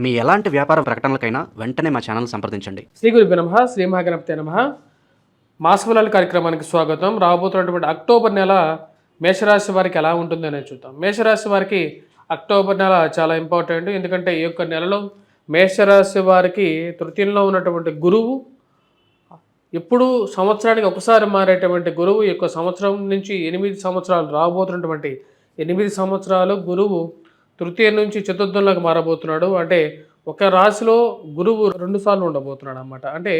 మీ ఎలాంటి వ్యాపార ప్రకటనలకైనా వెంటనే మా ఛానల్ సంప్రదించండి. శ్రీ గురుభ్యో నమః, శ్రీ మహాగణపతే నమః. మాసఫలాల కార్యక్రమానికి స్వాగతం. రాబోతున్నటువంటి అక్టోబర్ నెల మేషరాశి వారికి ఎలా ఉంటుంది అనేది చూద్దాం. మేషరాశి వారికి అక్టోబర్ నెల చాలా ఇంపార్టెంట్. ఎందుకంటే ఈ యొక్క నెలలో మేషరాశి వారికి తృతీయంలో ఉన్నటువంటి గురువు, ఇప్పుడు సంవత్సరానికి ఒకసారి మారేటువంటి గురువు ఈ యొక్క సంవత్సరం నుంచి 8 సంవత్సరాలు రాబోతున్నటువంటి 8 సంవత్సరాలు గురువు తృతీయం నుంచి చతుర్థంలోకి మారబోతున్నాడు. అంటే ఒక రాశిలో గురువు 2 సార్లు ఉండబోతున్నాడు అన్నమాట. అంటే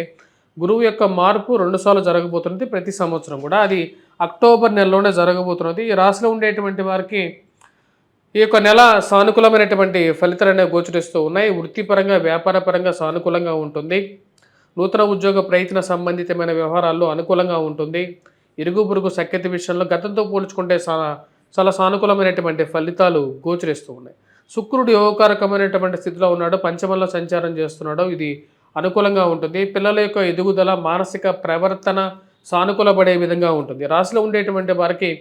గురువు యొక్క మార్పు 2 సార్లు జరగబోతున్నది ప్రతి సంవత్సరం కూడా. అది అక్టోబర్ నెలలోనే జరగబోతున్నది. ఈ రాశిలో ఉండేటువంటి వారికి ఈ యొక్క నెల సానుకూలమైనటువంటి ఫలితాలు అనేవి గోచరిస్తూ ఉన్నాయి. వృత్తిపరంగా, వ్యాపారపరంగా సానుకూలంగా ఉంటుంది. నూతన ఉద్యోగ ప్రయత్న సంబంధితమైన వ్యవహారాల్లో అనుకూలంగా ఉంటుంది. ఇరుగు పొరుగు సఖ్యత విషయంలో గతంతో పోల్చుకుంటే చాలా సానుకూలమైనటువంటి ఫలితాలు గోచరిస్తూ ఉన్నాయి. శుక్రుడు యోగకారకమైనటువంటి స్థితిలో ఉన్నాడు, పంచమంలో సంచారం చేస్తున్నాడు. ఇది అనుకూలంగా ఉంటుంది. పిల్లల యొక్క ఎదుగుదల, మానసిక ప్రవర్తన సానుకూలపడే విధంగా ఉంటుంది. రాశిలో ఉండేటువంటి వారికి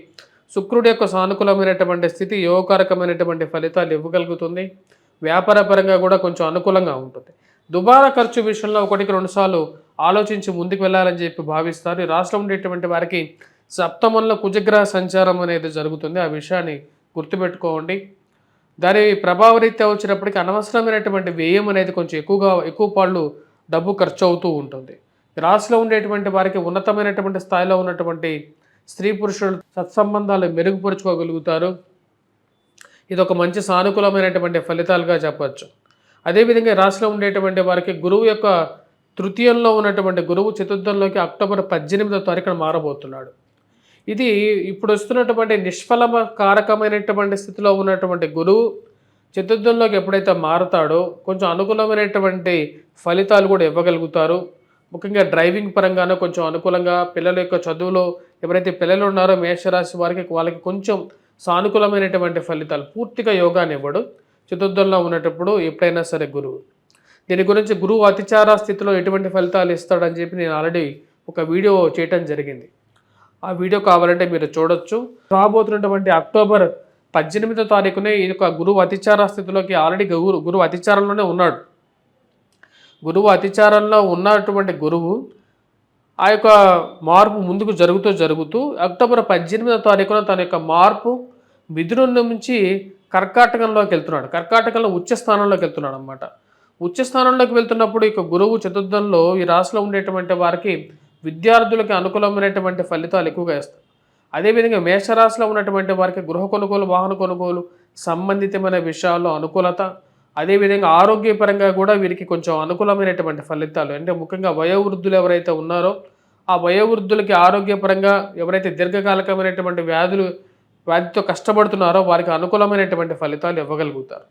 శుక్రుడి యొక్క సానుకూలమైనటువంటి స్థితి యోగకారకమైనటువంటి ఫలితాలు ఇవ్వగలుగుతుంది. వ్యాపారపరంగా కూడా కొంచెం అనుకూలంగా ఉంటుంది. దుబారా ఖర్చు విషయంలో 1-2 సార్లు ఆలోచించి ముందుకు వెళ్ళాలని చెప్పి భావిస్తారు. ఈ రాష్ట్రంలో ఉండేటువంటి వారికి సప్తమంలో కుజగ్రహ సంచారం అనేది జరుగుతుంది. ఆ విషయాన్ని గుర్తుపెట్టుకోండి. దాని ప్రభావరీత్యా వచ్చినప్పటికీ అనవసరమైనటువంటి వ్యయం అనేది కొంచెం ఎక్కువ పాళ్ళు డబ్బు ఖర్చు అవుతూ ఉంటుంది. రాశిలో ఉండేటువంటి వారికి ఉన్నతమైనటువంటి స్థాయిలో ఉన్నటువంటి స్త్రీ పురుషులు సత్సంబంధాలు మెరుగుపరుచుకోగలుగుతారు. ఇది ఒక మంచి సానుకూలమైనటువంటి ఫలితాలుగా చెప్పచ్చు. అదేవిధంగా రాశిలో ఉండేటువంటి వారికి గురువు యొక్క తృతీయంలో ఉన్నటువంటి గురువు చతుర్థంలోకి అక్టోబర్ 18వ తారీఖున మారబోతున్నాడు. ఇది ఇప్పుడు వస్తున్నటువంటి నిష్ఫలమ కారకమైనటువంటి స్థితిలో ఉన్నటువంటి గురువు చతుర్థంలోకి ఎప్పుడైతే మారుతాడో కొంచెం అనుకూలమైనటువంటి ఫలితాలు కూడా ఇవ్వగలుగుతారు. ముఖ్యంగా డ్రైవింగ్ పరంగానే కొంచెం అనుకూలంగా, పిల్లల యొక్క చదువులో ఎవరైతే పిల్లలు ఉన్నారో మేషరాశి వాళ్ళకి కొంచెం సానుకూలమైనటువంటి ఫలితాలు, పూర్తిగా యోగాన్ని ఇవ్వడు. చతుర్థంలో ఉన్నప్పుడు ఎప్పుడైనా సరే గురువు, దీని గురించి గురువు అతిచార స్థితిలో ఎటువంటి ఫలితాలు ఇస్తాడని చెప్పి నేను ఆల్రెడీ ఒక వీడియో చేయటం జరిగింది. ఆ వీడియో కావాలంటే మీరు చూడొచ్చు. రాబోతున్నటువంటి అక్టోబర్ 18వ తారీఖునే ఈ యొక్క గురువు అతిచార స్థితిలోకి ఆల్రెడీ గురువు అతిచారంలోనే ఉన్నాడు. గురువు అతిచారంలో ఉన్నటువంటి గురువు ఆ యొక్క మార్పు ముందుకు జరుగుతూ అక్టోబర్ 18వ తారీఖున తన యొక్క మార్పు మిథునం నుంచి కర్కాటకంలోకి వెళ్తున్నాడు. కర్కాటకంలో ఉచ్చ స్థానంలోకి వెళ్తున్నాడు అన్నమాట. ఉచ్చ స్థానంలోకి వెళ్తున్నప్పుడు ఇక గురువు చతుర్థంలో ఈ రాశిలో ఉండేటువంటి వారికి విద్యార్థులకి అనుకూలమైనటువంటి ఫలితాలు ఎక్కువగా ఇస్తాయి. అదేవిధంగా మేషరాశిలో ఉన్నటువంటి వారికి గృహ కొనుగోలు, వాహన కొనుగోలు సంబంధితమైన విషయాల్లో అనుకూలత, అదేవిధంగా ఆరోగ్యపరంగా కూడా వీరికి కొంచెం అనుకూలమైనటువంటి ఫలితాలు. అంటే ముఖ్యంగా వయోవృద్ధులు ఎవరైతే ఉన్నారో ఆ వయోవృద్ధులకి ఆరోగ్యపరంగా ఎవరైతే దీర్ఘకాలికమైనటువంటి వ్యాధితో కష్టపడుతున్నారో వారికి అనుకూలమైనటువంటి ఫలితాలు ఇవ్వగలుగుతారు.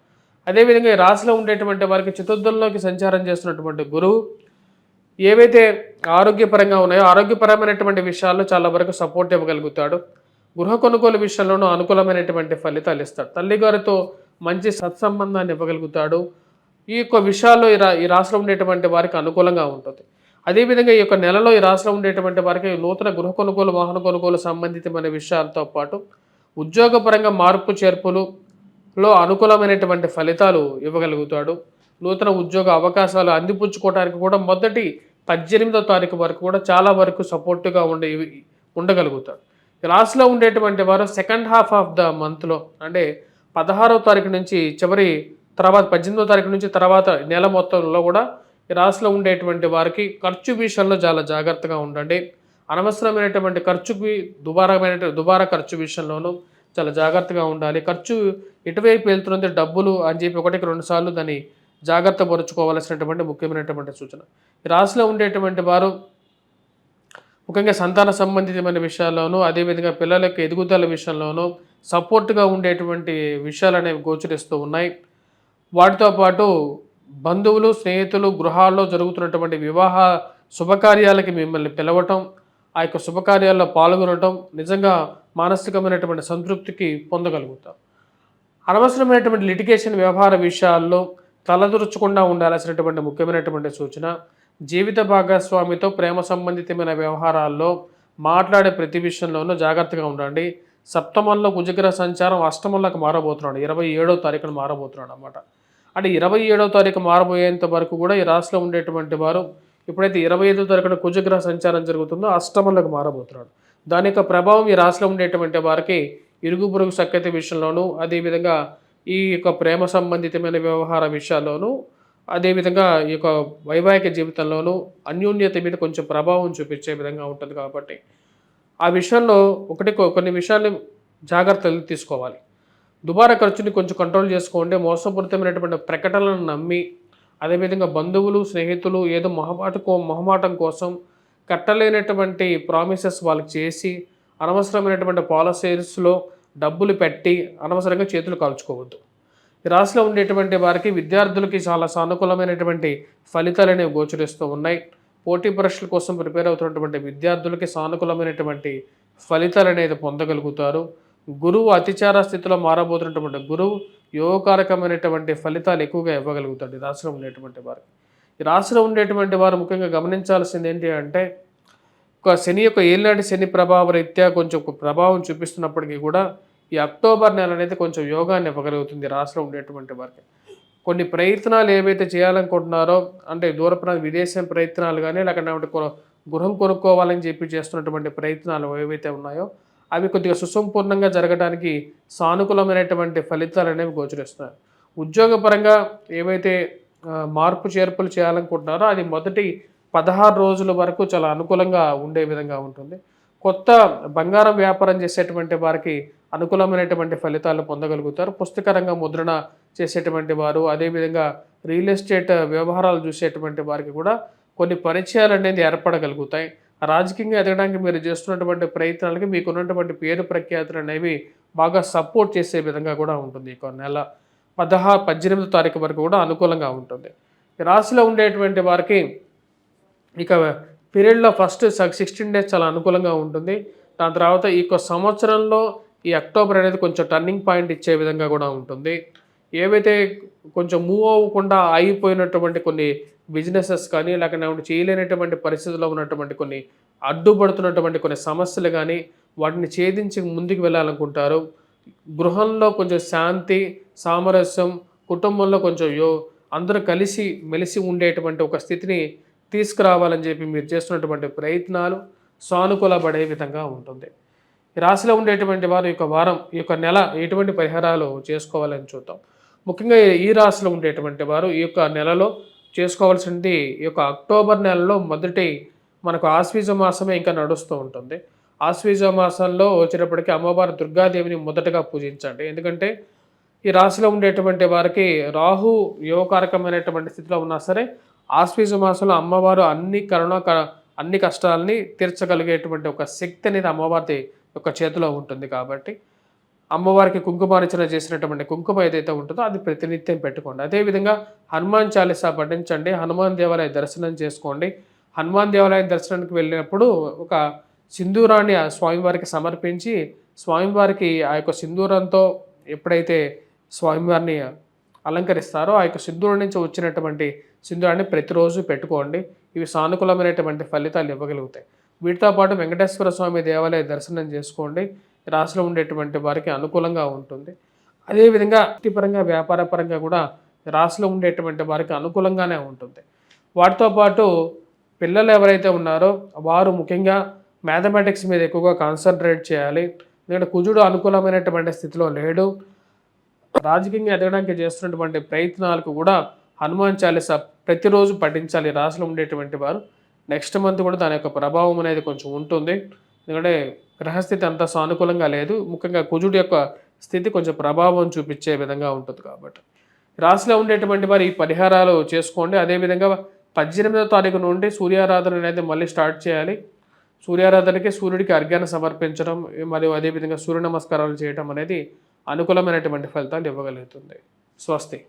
అదేవిధంగా ఈ రాశిలో ఉండేటువంటి వారికి చతుర్థంలోకి సంచారం చేస్తున్నటువంటి గురువు ఏవైతే ఆరోగ్యపరంగా ఉన్నాయో ఆరోగ్యపరమైనటువంటి విషయాల్లో చాలా వరకు సపోర్ట్ ఇవ్వగలుగుతాడు. గృహ కొనుగోలు విషయంలోనూ అనుకూలమైనటువంటి ఫలితాలు ఇస్తాడు. తల్లిగారితో మంచి సత్సంబంధాన్ని ఇవ్వగలుగుతాడు. ఈ యొక్క విషయాల్లో ఈ రాశిలో ఉండేటువంటి వారికి అనుకూలంగా ఉంటుంది. అదేవిధంగా ఈ యొక్క నెలలో ఈ రాశిలో ఉండేటువంటి వారికి నూతన గృహ కొనుగోలు, వాహన కొనుగోలు సంబంధితమైన విషయాలతో పాటు ఉద్యోగపరంగా మార్పు చేర్పులలో అనుకూలమైనటువంటి ఫలితాలు ఇవ్వగలుగుతాడు. నూతన ఉద్యోగ అవకాశాలు అందిపుచ్చుకోవడానికి కూడా మొదటి 18వ తారీఖు వరకు కూడా చాలా వరకు సపోర్టుగా ఉండగలుగుతాడు. రాశిలో ఉండేటువంటి వారు సెకండ్ హాఫ్ ఆఫ్ ద మంత్లో అంటే 16వ తారీఖు నుంచి తర్వాత 18వ తారీఖు నుంచి తర్వాత నెల మొత్తంలో కూడా ఈ రాశిలో ఉండేటువంటి వారికి ఖర్చు విషయంలో చాలా జాగ్రత్తగా ఉండండి. అనవసరమైనటువంటి ఖర్చుకి దుబారా ఖర్చు విషయంలోనూ చాలా జాగ్రత్తగా ఉండాలి. ఖర్చు ఎటువైపు వెళ్తున్నది డబ్బులు అని చెప్పి 1-2 సార్లు దాన్ని జాగ్రత్త పరుచుకోవాల్సినటువంటి ముఖ్యమైనటువంటి సూచన. ఈ రాశిలో ఉండేటువంటి వారు ముఖ్యంగా సంతాన సంబంధితమైన విషయాల్లోనూ, అదేవిధంగా పిల్లల యొక్క ఎదుగుదల విషయంలోనూ సపోర్ట్గా ఉండేటువంటి విషయాలు అనేవి గోచరిస్తూ ఉన్నాయి. వాటితో పాటు బంధువులు, స్నేహితులు, గృహాల్లో జరుగుతున్నటువంటి వివాహ శుభకార్యాలకి మిమ్మల్ని పిలవటం, ఆ యొక్క శుభకార్యాల్లో పాల్గొనటం నిజంగా మానసికమైనటువంటి సంతృప్తికి పొందగలుగుతాం. అనవసరమైనటువంటి లిటిగేషన్ వ్యవహార విషయాల్లో తలదూర్చకుండా ఉండాల్సినటువంటి ముఖ్యమైనటువంటి సూచన. జీవిత భాగస్వామితో ప్రేమ సంబంధితమైన వ్యవహారాల్లో మాట్లాడే ప్రతి విషయంలోనూ జాగ్రత్తగా ఉండండి. సప్తమంలో కుజగ్రహ సంచారం అష్టమంలోకి మారబోతున్నాడు, 27వ తారీఖున మారబోతున్నాడు అన్నమాట. అంటే 27వ తారీఖు మారబోయేంత వరకు కూడా ఈ రాశిలో ఉండేటువంటి వారు ఎప్పుడైతే 25వ తారీఖున కుజగ్రహ సంచారం జరుగుతుందో అష్టమంలోకి మారబోతున్నాడు. దాని యొక్క ప్రభావం ఈ రాశిలో ఉండేటువంటి వారికి ఇరుగు పొరుగు సఖ్యత విషయంలోనూ, అదేవిధంగా ఈ యొక్క ప్రేమ సంబంధితమైన వ్యవహార విషయాల్లోనూ, అదేవిధంగా ఈ యొక్క వైవాహిక జీవితంలోనూ అన్యోన్యత మీద కొంచెం ప్రభావం చూపించే విధంగా ఉంటుంది. కాబట్టి ఆ విషయంలో కొన్ని విషయాల్ని జాగ్రత్తలు తీసుకోవాలి. దుబారా ఖర్చుని కొంచెం కంట్రోల్ చేసుకోండి. మోసపూరితమైనటువంటి ప్రకటనలను నమ్మి, అదేవిధంగా బంధువులు, స్నేహితులు ఏదో మొహమాటం కోసం కట్టలేనటువంటి ప్రామిసెస్ వాళ్ళకి చేసి అనవసరమైనటువంటి పాలసీస్లో డబ్బులు పెట్టి అనవసరంగా చేతులు కాల్చుకోవద్దు. ఈ రాశిలో ఉండేటువంటి వారికి విద్యార్థులకి చాలా సానుకూలమైనటువంటి ఫలితాలు అనేవి గోచరిస్తూ ఉన్నాయి. పోటీ పరీక్షల కోసం ప్రిపేర్ అవుతున్నటువంటి విద్యార్థులకి సానుకూలమైనటువంటి ఫలితాలు అనేది పొందగలుగుతారు. గురువు అతిచార స్థితిలో మారబోతున్నటువంటి గురువు యోగకారకమైనటువంటి ఫలితాలు ఎక్కువగా ఇవ్వగలుగుతాడు ఈ రాశిలో ఉండేటువంటి వారికి. ఈ రాశిలో ఉండేటువంటి వారు ముఖ్యంగా గమనించాల్సింది ఏంటి అంటే, శని యొక్క ఏళ్ళనాటి శని ప్రభావ రీత్యా కొంచెం ప్రభావం చూపిస్తున్నప్పటికీ కూడా ఈ అక్టోబర్ నెల అనేది కొంచెం యోగాన్ని ఇవ్వగలుగుతుంది రాశిలో ఉండేటువంటి వారికి. కొన్ని ప్రయత్నాలు ఏవైతే చేయాలనుకుంటున్నారో, అంటే విదేశం ప్రయత్నాలు కానీ, లేకపోతే గృహం కొనుక్కోవాలని చెప్పి చేస్తున్నటువంటి ప్రయత్నాలు ఏవైతే ఉన్నాయో అవి కొద్దిగా సుసంపూర్ణంగా జరగడానికి సానుకూలమైనటువంటి ఫలితాలు అనేవి గోచరిస్తున్నాయి. ఉద్యోగపరంగా ఏవైతే మార్పు చేర్పులు చేయాలనుకుంటున్నారో అది మొదటి 16 రోజుల వరకు చాలా అనుకూలంగా ఉండే విధంగా ఉంటుంది. కొత్త బంగారం వ్యాపారం చేసేటువంటి వారికి అనుకూలమైనటువంటి ఫలితాలు పొందగలుగుతారు. పుస్తక రంగం ముద్రణ చేసేటువంటి వారు, అదేవిధంగా రియల్ ఎస్టేట్ వ్యవహారాలు చూసేటువంటి వారికి కూడా కొన్ని పరిచయాలు అనేది ఏర్పడగలుగుతాయి. రాజకీయంగా ఎదగడానికి మీరు చేస్తున్నటువంటి ప్రయత్నాలకి మీకు ఉన్నటువంటి పేరు ప్రఖ్యాతులు అనేవి బాగా సపోర్ట్ చేసే విధంగా కూడా ఉంటుంది. ఈ నెల 18వ తారీఖు వరకు కూడా అనుకూలంగా ఉంటుంది. ఈ రాశిలో ఉండేటువంటి వారికి ఇక పీరియడ్లో ఫస్ట్ 16 డేస్ చాలా అనుకూలంగా ఉంటుంది. దాని తర్వాత ఈ సంవత్సరంలో ఈ అక్టోబర్ అనేది కొంచెం టర్నింగ్ పాయింట్ ఇచ్చే విధంగా కూడా ఉంటుంది. ఏవైతే కొంచెం మూవ్ అవ్వకుండా ఆగిపోయినటువంటి కొన్ని బిజినెసెస్ కానీ, లేకపోతే చేయలేనటువంటి పరిస్థితుల్లో ఉన్నటువంటి కొన్ని అడ్డుపడుతున్నటువంటి కొన్ని సమస్యలు కానీ వాటిని ఛేదించి ముందుకు వెళ్ళాలనుకుంటారు. గృహంలో కొంచెం శాంతి, సామరస్యం, కుటుంబంలో కొంచెం అందరూ కలిసి మెలిసి ఉండేటువంటి ఒక స్థితిని తీసుకురావాలని చెప్పి మీరు చేస్తున్నటువంటి ప్రయత్నాలు సానుకూలపడే విధంగా ఉంటుంది. ఈ రాశిలో ఉండేటువంటి వారు ఈ యొక్క నెల ఎటువంటి పరిహారాలు చేసుకోవాలని చూద్దాం. ముఖ్యంగా ఈ రాశిలో ఉండేటువంటి వారు ఈ యొక్క నెలలో చేసుకోవాల్సింది, ఈ యొక్క అక్టోబర్ నెలలో మనకు ఆశ్వీజ మాసమే ఇంకా నడుస్తూ ఉంటుంది. ఆశ్వీజ మాసంలో వచ్చేటప్పటికి అమ్మవారు దుర్గాదేవిని మొదటగా పూజించండి. ఎందుకంటే ఈ రాశిలో ఉండేటువంటి వారికి రాహు యోగకారకమైనటువంటి స్థితిలో ఉన్నా సరే ఆశ్వీజ మాసంలో అమ్మవారు అన్ని కష్టాలని తీర్చగలిగేటువంటి ఒక శక్తి అనేది అమ్మవారి యొక్క చేతిలో ఉంటుంది. కాబట్టి అమ్మవారికి కుంకుమార్చన చేసినటువంటి కుంకుమ ఏదైతే ఉంటుందో అది ప్రతినిత్యం పెట్టుకోండి. అదేవిధంగా హనుమాన్ చాలీసా పఠించండి. హనుమాన్ దేవాలయ దర్శనం చేసుకోండి. హనుమాన్ దేవాలయం దర్శనానికి వెళ్ళినప్పుడు ఒక సింధూరాన్ని స్వామివారికి సమర్పించి, స్వామివారికి ఆ యొక్క సింధూరంతో ఎప్పుడైతే స్వామివారిని అలంకరిస్తారో ఆ యొక్క సింధూరం నుంచి వచ్చినటువంటి సింధూరాన్ని ప్రతిరోజు పెట్టుకోండి. ఇవి సానుకూలమైనటువంటి ఫలితాలు ఇవ్వగలుగుతాయి. వీటితో పాటు వెంకటేశ్వర స్వామి దేవాలయ దర్శనం చేసుకోండి. రాశిలో ఉండేటువంటి వారికి అనుకూలంగా ఉంటుంది. అదేవిధంగా వృత్తిపరంగా, వ్యాపార పరంగా కూడా రాశిలో ఉండేటువంటి వారికి అనుకూలంగానే ఉంటుంది. వాటితో పాటు పిల్లలు ఎవరైతే ఉన్నారో వారు ముఖ్యంగా మ్యాథమెటిక్స్ మీద ఎక్కువగా కాన్సన్ట్రేట్ చేయాలి. ఎందుకంటే కుజుడు అనుకూలమైనటువంటి స్థితిలో లేడు. రాజకీయంగా ఎదగడానికి చేస్తున్నటువంటి ప్రయత్నాలకు కూడా హనుమాన్ చాలీసా ప్రతిరోజు పఠించాలి రాశిలో ఉండేటువంటి వారు. నెక్స్ట్ మంత్ కూడా దాని యొక్క ప్రభావం అనేది కొంచెం ఉంటుంది. ఎందుకంటే గ్రహస్థితి అంత సానుకూలంగా లేదు. ముఖ్యంగా కుజుడు యొక్క స్థితి కొంచెం ప్రభావం చూపించే విధంగా ఉంటుంది. కాబట్టి రాశిలో ఉండేటువంటి వారు ఈ పరిహారాలు చేసుకోండి. అదేవిధంగా 18వ తారీఖు నుండి సూర్యారాధన అనేది మళ్ళీ స్టార్ట్ చేయాలి. సూర్యారాధనకి సూర్యుడికి అర్ఘ్యాన్ని సమర్పించడం మరియు అదేవిధంగా సూర్య నమస్కారాలు చేయడం అనేది అనుకూలమైనటువంటి ఫలితాలు ఇవ్వగలుగుతుంది. స్వస్తి.